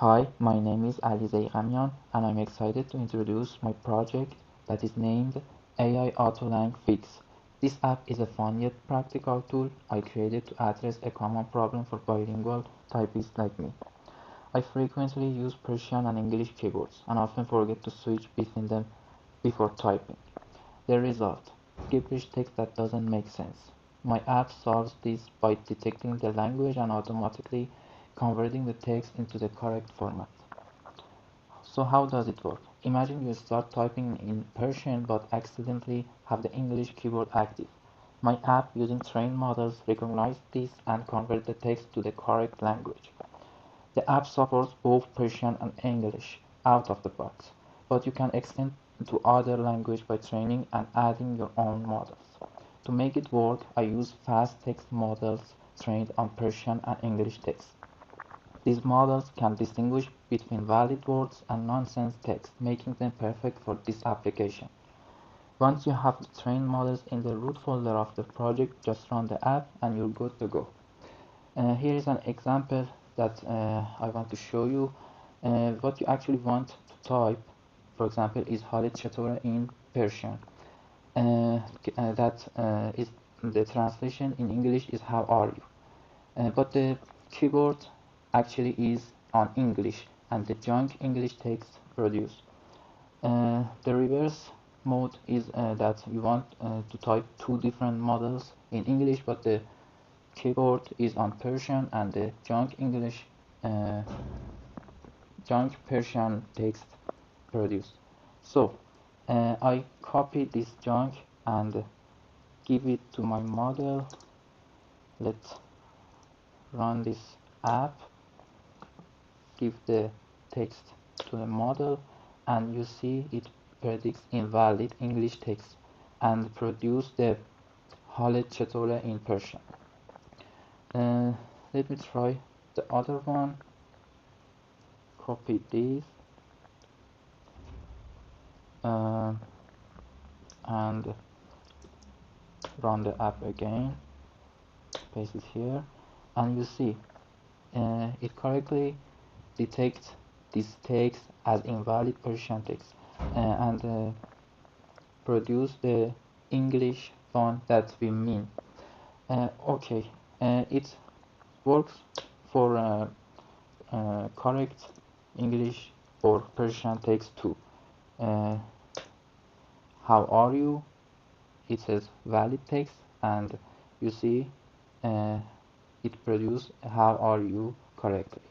Hi, my name is Ali Zeigamian and I'm excited to introduce my project that is named AI Autolang Fix. This app is a fun yet practical tool I created to address a common problem for bilingual typists like me. I frequently use Persian and English keyboards and often forget to switch between them before typing. The result: gibberish text that doesn't make sense. My app solves this by detecting the language and automatically converting the text into the correct format. So how does it work? Imagine you start typing in Persian but accidentally have the English keyboard active. My app, using trained models, recognizes this and converts the text to the correct language. The app supports both Persian and English out of the box, but you can extend to other languages by training and adding your own models. To make it work, I use FastText models trained on Persian and English text. These models can distinguish between valid words and nonsense text, making them perfect for this application. Once you have the trained models in the root folder of the project, just run the app and you're good to go. Here is an example that I want to show you. What you actually want to type, for example, is حالت چطوره in Persian. That is the translation in English is how are you. But the keyboard actually is on English and the junk English text produced. The reverse mode is that you want to type two different models in English, but the keyboard is on Persian and the junk Persian text produced. So I copy this junk and give it to my model. Let's run this app, give the text to the model, and you see it predicts invalid English text and produce the حالت چطوره in Persian. Let me try the other one. Copy this and run the app again. Paste it here, and you see it correctly detects this text as invalid Persian text and produce the English font that we mean. Okay, it works for correct English or Persian text too. How are you? It says valid text, and you see it produces how are you correctly.